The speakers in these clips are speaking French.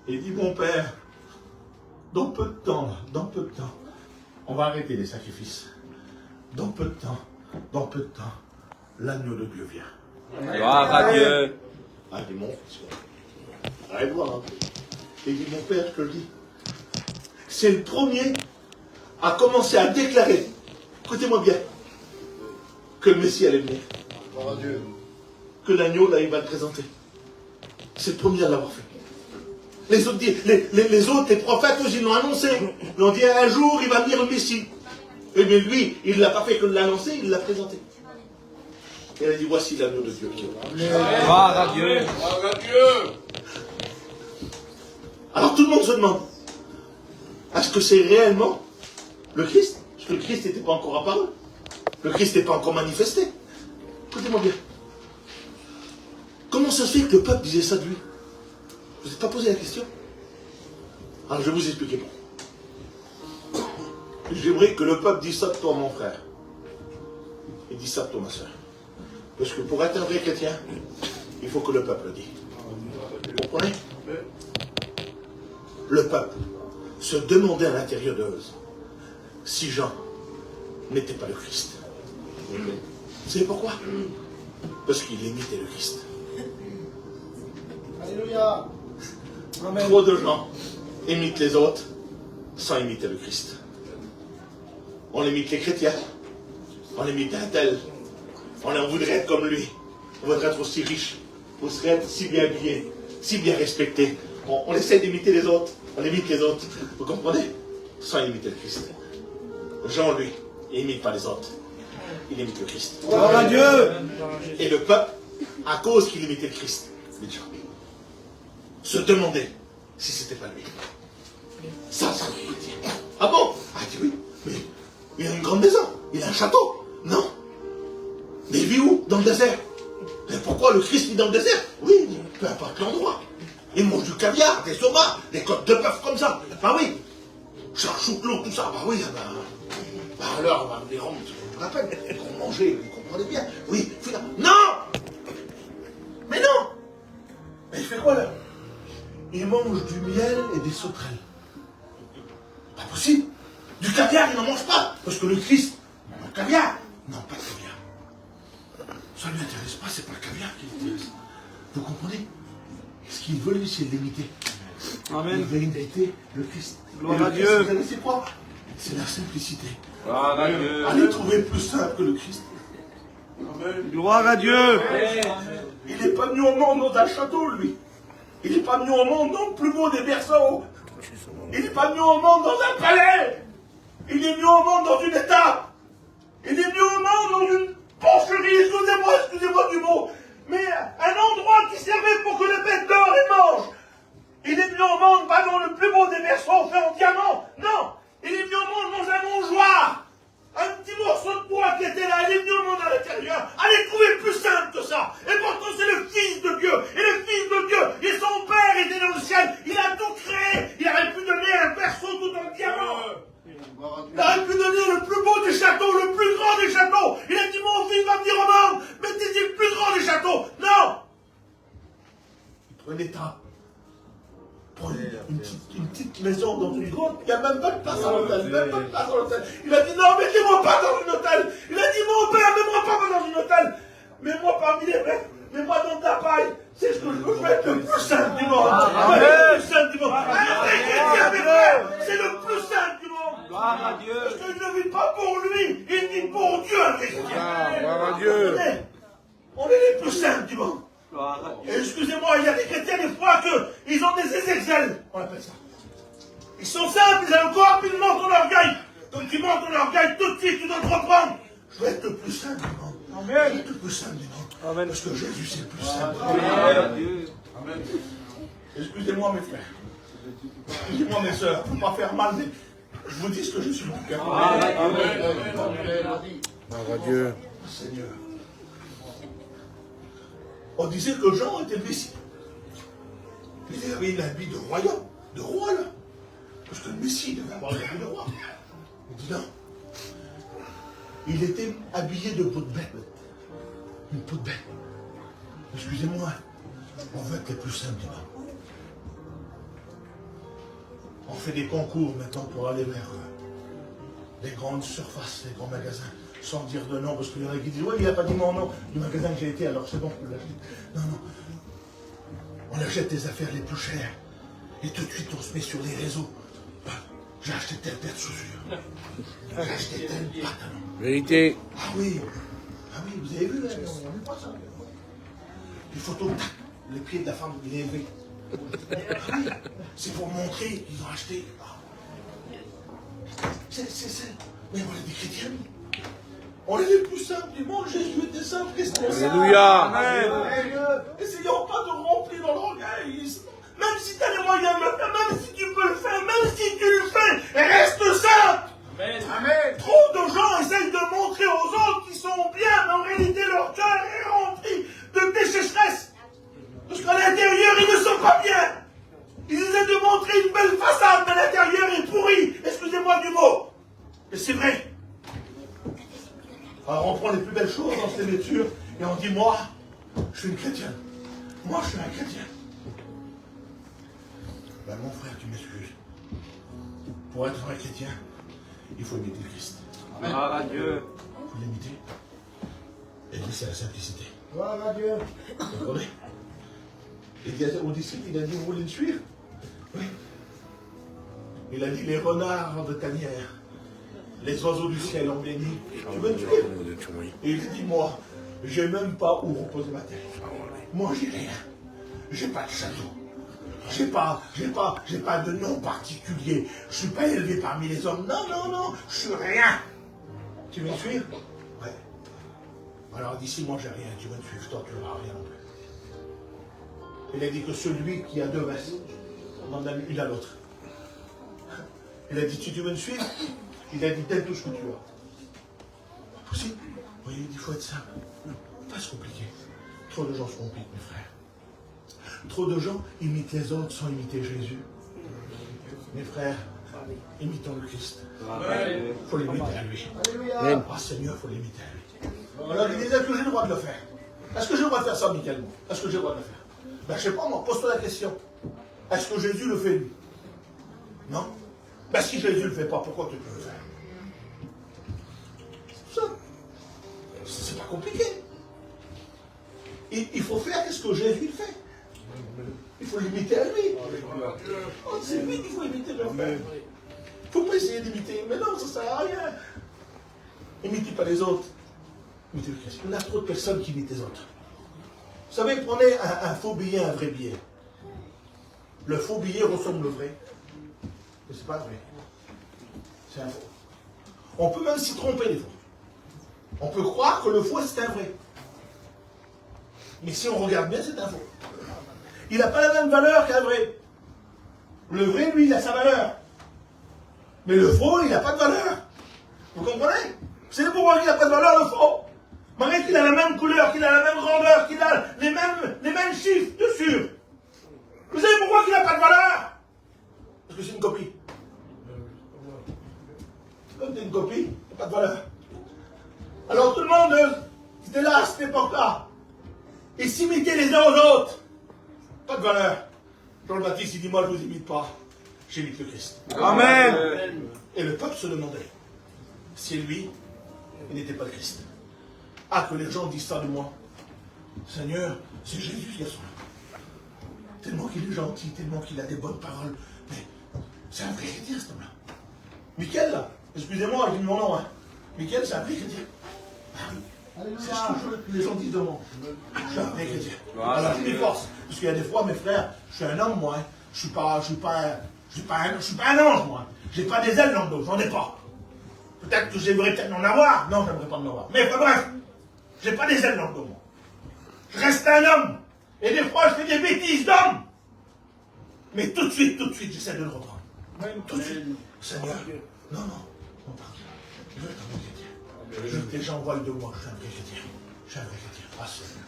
Et il dit, mon père, dans peu de temps, là, dans peu de temps, on va arrêter les sacrifices. Dans peu de temps, l'agneau de Dieu vient. Gloire à Dieu. Ah, il dit, mon fils, arrête voir un peu. Et il dit, mon père, je te le dis, c'est le premier à commencer à déclarer, écoutez-moi bien, que le Messie allait venir. Gloire à Dieu. Que l'agneau, là, il va le présenter. C'est le premier à l'avoir fait. Les autres, les prophètes, ils l'ont annoncé. Ils ont dit, un jour, il va venir le Messie. Et bien lui, il ne l'a pas fait que de l'annoncer, il l'a présenté. Et il a dit, voici l'agneau de Dieu qui est là. Gloire à Dieu. Gloire à Dieu. Alors tout le monde se demande, est-ce que c'est réellement le Christ? Parce que le Christ n'était pas encore apparu. Le Christ n'est pas encore manifesté. Écoutez-moi bien. Comment ça se fait que le peuple disait ça de lui? Vous n'êtes pas posé la question? Alors je vais vous expliquer pourquoi. J'aimerais que le peuple dise ça de toi, mon frère. Et dise ça de toi, ma soeur. Parce que pour être un vrai chrétien, il faut que le peuple le dise. Vous comprenez? Le peuple se demandait à l'intérieur d'eux si Jean n'était pas le Christ. Vous savez pourquoi? Parce qu'il imitait le Christ. Alléluia. Trop de gens imitent les autres sans imiter le Christ. On imite les chrétiens, on imite un tel, on voudrait être comme lui, on voudrait être aussi riche, on voudrait être si bien habillé, si bien respecté. On essaie d'imiter les autres, on imite les autres, vous comprenez? Sans imiter le Christ. Jean, lui, il n'imite pas les autres, il imite le Christ. Gloire à Dieu. Et le peuple, à cause qu'il imitait le Christ, les gens, se demandait si c'était pas lui. Ça veut dire. Ah bon? Ah, il dit oui, mais il a une grande maison, il a un château. Non. Mais il vit où? Dans le désert. Et pourquoi le Christ vit dans le désert? Oui, peu importe l'endroit. Il mange du caviar, des homards, des côtes de bœuf comme ça. Bah oui. Charchoute-l'eau, tout ça. Bah oui, bah alors, les Roms, je vous rappelle, qu'on mangeait, vous comprenez bien. Oui, finalement. Non! Mais non! Mais il fait quoi là? Il mange du miel et des sauterelles. Pas possible. Du caviar, il n'en mange pas. Parce que le Christ, le caviar. Non, pas de caviar. Ça ne lui intéresse pas, c'est pas le caviar qui l'intéresse. Vous comprenez? Ce qu'il veut, lui, c'est l'imiter. Amen. Il veut imiter le Christ. Gloire à Dieu. Vous connaissez quoi? C'est la simplicité. Gloire à Dieu. Allez trouver plus simple que le Christ. Gloire à Dieu. Il n'est pas venu au monde dans un château, lui. Il n'est pas venu au monde dans le plus beau des berceaux. Il n'est pas venu au monde dans un palais. Il est venu au monde dans une étape. Il est venu au monde dans une porcherie. Excusez-moi du mot. Mais un endroit qui servait pour que les bêtes d'or et mangent. Il est venu au monde pas dans le plus beau des berceaux fait en diamant. Non. Il est venu au monde dans un mangeoir. Un petit morceau de bois qui était là, il est venu au monde à l'intérieur. Allez trouver plus simple que ça. Et pourtant c'est le Fils de Dieu. Et le Fils de Dieu, et son Père était dans le ciel. Il a tout créé. Il aurait pu donner un berceau tout en diamant. Il aurait pu donner le plus beau des châteaux, le plus grand des châteaux. Il a dit, mon fils va venir au monde. Mettez-y le plus grand des châteaux. Non. Il prenait étape. Une petite maison dans une grotte, il n'y a même pas de place à l'hôtel, Il a dit non, mettez-moi pas dans un hôtel. Il a dit mon père, mets-moi pas dans un hôtel. Mets-moi parmi les bêtes, mets-moi dans ta paille. C'est ce que je veux, je veux être le plus simple du monde. Le plus simple du monde. Un vrai chrétien, mes frères, c'est le plus simple du monde. Gloire à Dieu. Parce qu'il ne vit pas pour lui, il vit pour Dieu, un vrai chrétien. Gloire à Dieu. On est les plus simples du monde. Gloire à Dieu. Et excusez-moi, il y a des chrétiens des fois qu'ils ont des ézexels, on appelle ça. Ils sont simples, ils ont encore puis ils montent ton orgueil. Donc ils montent ton orgueil, tout de suite tu dois te reprendre. Je vais être le plus simple du monde. Je vais être le plus simple du monde. Amen. Parce que Jésus c'est le plus simple. Amen. Amen. Excusez-moi mes frères. Excusez-moi mes soeurs, pour ne pas faire mal, mais je vous dis ce que je suis mon cœur. Gloire à Dieu. Seigneur. On disait que Jean était le Messie. Il avait l'habit de royaume, de roi là. Parce que le Messie devait avoir l'habit de roi. Il dit non. Il était habillé de peau de bête. Une peau de bête. Excusez-moi, on veut être les plus simples du monde. On fait des concours maintenant pour aller vers les grandes surfaces, les grands magasins, sans dire de nom, parce qu'il y en a qui disent, oui, il n'a pas dit mon nom du magasin que j'ai été, alors c'est bon, je l'achète. Non, non. On achète des affaires les plus chères. Et tout de suite, on se met sur les réseaux. J'ai acheté telle paire de chaussures. J'ai acheté tel pantalon. Vérité. Ah oui, vous avez vu, là, on n'a vu pas ça. Les photos, les pieds de la femme, il est élevé. Ah oui, c'est pour montrer qu'ils ont acheté. Mais on est des chrétiens. On est les plus simples du monde. Jésus était simple. Alléluia. Essayons pas de remplir dans l'organisme. Même si tu as les moyens de le faire, même si tu peux le faire, même si tu le fais, reste simple. Amen. Trop de gens essayent de montrer aux autres qu'ils sont bien, mais en réalité leur cœur est rempli de déchécheresse. Parce qu'à l'intérieur, ils ne sont pas bien. Ils essaient de montrer une belle façade, mais l'intérieur est pourri. Excusez-moi du mot. Mais c'est vrai. Alors on prend les plus belles choses dans ces lectures et on dit, moi, je suis une chrétienne. Moi, je suis un chrétien. Ben, mon frère, tu m'excuses. Pour être un chrétien, il faut imiter le Christ. Gloire à Dieu. Il faut l'imiter. Et c'est la simplicité. Gloire à Dieu. Vous comprenez? Il dit aux disciples, il a dit, vous voulez me suivre? Oui. Il a dit, les renards de tanière, les oiseaux du ciel ont béni. Tu veux me suivre? Et il dit, moi, j'ai même pas où reposer ma tête. Moi, j'ai rien. J'ai pas de château. J'ai pas de nom particulier. Je suis pas élevé parmi les hommes. Non, non, non, je suis rien. Tu veux me suivre? Ouais. Alors d'ici, moi, j'ai rien. Tu veux me suivre? Toi, tu n'auras rien non plus. Il a dit que celui qui a deux vestes, on en donne une à l'autre. Il a dit, tu veux me suivre? Il a dit, donne tout ce que tu as. Pas possible. Vous voyez, il faut être simple. Pas se compliquer. Trop de gens se compliquent, mes frères. Trop de gens imitent les autres sans imiter Jésus. Mes frères, imitons le Christ. Il faut l'imiter à lui. Ah Seigneur, il faut l'imiter à lui. Alors il disait, est-ce que j'ai le droit de le faire? Est-ce que j'ai le droit de faire ça amicalement? Est-ce que j'ai le droit de le faire? Ben je ne sais pas, moi, pose-toi la question. Est-ce que Jésus le fait lui? Non? Ben si Jésus ne le fait pas, pourquoi tu peux le faire? C'est ça. C'est pas compliqué. Il faut faire ce que Jésus fait. Il faut l'imiter à lui. Oh, c'est lui qu'il faut imiter le frère. Il ne faut pas essayer d'imiter. Mais non, ça ne sert à rien. Imitez pas les autres. Imitez le Christ. Il y a trop de personnes qui imitent les autres. Vous savez, prenez un faux billet, un vrai billet. Le faux billet ressemble au vrai. Mais ce n'est pas vrai. C'est un faux. On peut même s'y tromper des fois. On peut croire que le faux, c'est un vrai. Mais si on regarde bien, c'est un faux. Il n'a pas la même valeur qu'un vrai. Le vrai, lui, il a sa valeur. Mais le faux, il n'a pas de valeur. Vous comprenez? C'est pourquoi il n'a pas de valeur, le faux. Malgré qu'il a la même couleur, qu'il a la même grandeur, qu'il a les mêmes chiffres dessus. Vous savez pourquoi il n'a pas de valeur? Parce que c'est une copie. Comme c'est une copie, il n'a pas de valeur. Alors tout le monde qui était là à cette époque-là, ils s'imitaient les uns aux autres. Pas de valeur. Jean le Baptiste, il dit, moi je ne vous imite pas, j'imite le Christ. Amen. Et le peuple se demandait si lui, il n'était pas le Christ. Ah, que les gens disent ça de moi. Seigneur, c'est Jésus ce garçon-là. Tellement qu'il est gentil, tellement qu'il a des bonnes paroles. Mais c'est un vrai chrétien, cet homme-là. Michael, là, excusez-moi, j'ai mis mon nom, hein. Michael, c'est un vrai chrétien. Ah oui. C'est ce que les gens disent de moi. Je suis un vrai chrétien. Alors je m'efforce. Parce qu'il y a des fois, mes frères, je suis un homme, moi. Hein. Je suis pas un ange, moi. J'ai pas des ailes dans le dos, j'en ai pas. Peut-être que j'aimerais peut-être en avoir. Non, j'aimerais pas en avoir. Mais bref, j'ai pas des ailes dans le dos, moi. Je reste un homme. Et des fois, je fais des bêtises d'homme. Mais tout de suite, j'essaie de le reprendre. Tout de suite. Seigneur, non, pardon. Je veux être un vrai chrétien. Je veux que les gens voient de moi que je suis un vrai chrétien. Je suis un vrai chrétien. Ah, Seigneur.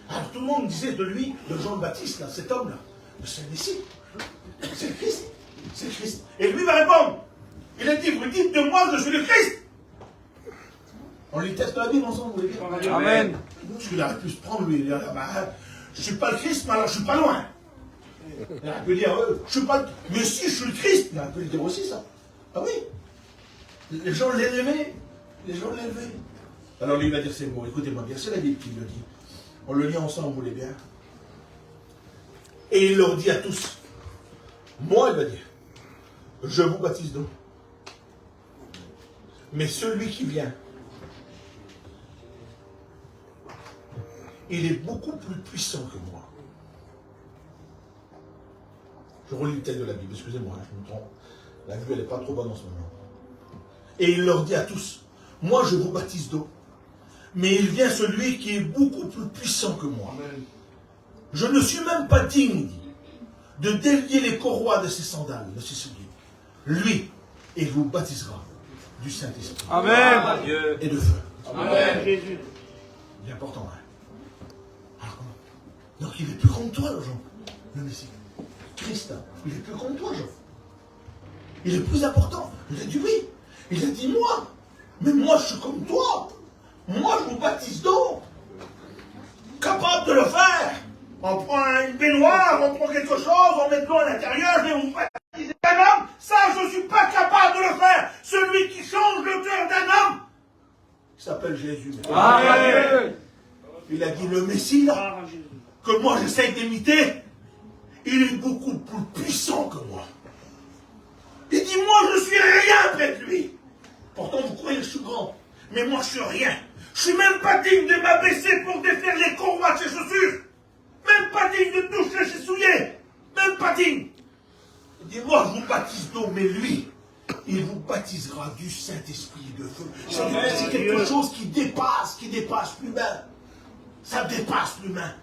Alors tout le monde disait de lui, de Jean le Baptiste, là, cet homme-là, c'est le Messie. C'est le Christ. C'est le Christ. Et lui va répondre. Il a dit, vous dites de moi que je suis le Christ. On lui teste la Bible ensemble, vous voulez dire? Amen. Parce qu'il aurait pu se prendre, lui, il dit, bah, je ne suis pas le Christ, mais alors je ne suis pas loin. Il aurait pu dire, je suis pas... Mais si, je suis le Christ. Il aurait pu le dire aussi, ça. Ah oui. Les gens l'élevaient. Les gens l'élevaient. Alors lui, il va dire ces mots. Écoutez-moi bien, c'est la Bible qui le dit. On le lit ensemble, vous voulez bien. Et il leur dit à tous, moi, il va dire, je vous baptise d'eau. Mais celui qui vient, il est beaucoup plus puissant que moi. Je relis le texte de la Bible, excusez-moi, je me trompe. La Bible, elle n'est pas trop bonne en ce moment. Et il leur dit à tous, moi je vous baptise d'eau, mais il vient celui qui est beaucoup plus puissant que moi. Amen. Je ne suis même pas digne de délier les courroies de ses sandales, de ses souliers. Lui, il vous baptisera du Saint-Esprit. Amen. Et de feu. Amen. Jésus. C'est important, hein. Alors, donc il est plus grand que toi, Jean, le Messie. Christ, il est plus grand que toi, Jean. Il est plus important. Il a dit oui. Il a dit moi. Mais moi, je suis comme toi. Moi, je vous baptise d'eau. Capable de le faire. On prend une baignoire, on prend quelque chose, on met de l'eau à l'intérieur, je vais vous baptiser d'un homme. Ça, je ne suis pas capable de le faire. Celui qui change le cœur d'un homme, il s'appelle Jésus. Amen. Il a dit le Messie, là, que moi j'essaie d'imiter, il est beaucoup plus puissant que moi. Il dit, moi je suis rien près de lui. Pourtant vous croyez que je suis grand, mais moi je suis rien. Je suis même pas digne de m'abaisser pour défaire les courroies de ses chaussures. Même pas digne de toucher ses souliers. Même pas digne. Il dit, moi je vous baptise d'eau, mais lui, il vous baptisera du Saint-Esprit et de feu. C'est quelque chose qui dépasse l'humain. Ça dépasse l'humain.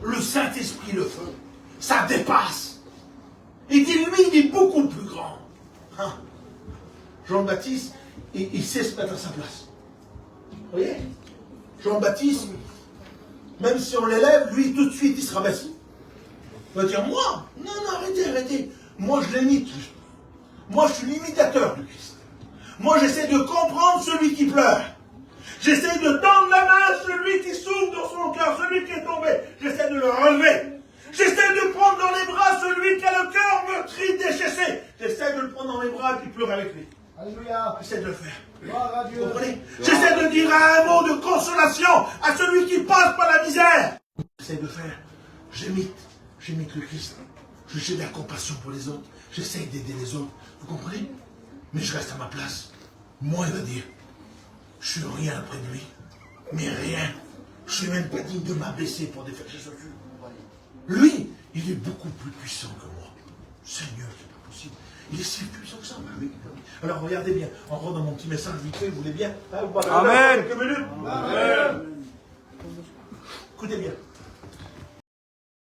Le Saint-Esprit, le feu, ça dépasse. Il dit, lui, il est beaucoup plus grand. Hein? Jean-Baptiste, il sait se mettre à sa place. Vous voyez? Jean-Baptiste, même si on l'élève, lui, tout de suite, il se rabaisse. Il va dire, moi, non, arrêtez. Moi, je l'imite. Moi, je suis l'imitateur du Christ. Moi, j'essaie de comprendre celui qui pleure. J'essaie de tendre la main à celui qui souffre dans son cœur, celui qui est tombé. J'essaie de le relever. J'essaie de prendre dans les bras celui qui a le cœur meurtri, déchaissé. J'essaie de le prendre dans les bras et puis pleure avec lui. Alléluia. J'essaie de le faire. Gloire à Dieu. Vous comprenez? J'essaie de dire un mot de consolation à celui qui passe par la misère. J'essaie de faire. J'imite le Christ. J'ai de la compassion pour les autres. J'essaie d'aider les autres. Vous comprenez? Mais je reste à ma place. Moi, il va dire, je suis rien près de lui. Mais rien. Je suis même pas digne de m'abaisser pour défaire ses chaussures. Lui, il est beaucoup plus puissant que moi. Seigneur, c'est pas possible. Il est si puissant que ça. Oui. Alors regardez bien. On rentre dans mon petit message vite fait, vous voulez bien? Hein, vous Amen. quelques minutes. Amen. Écoutez bien.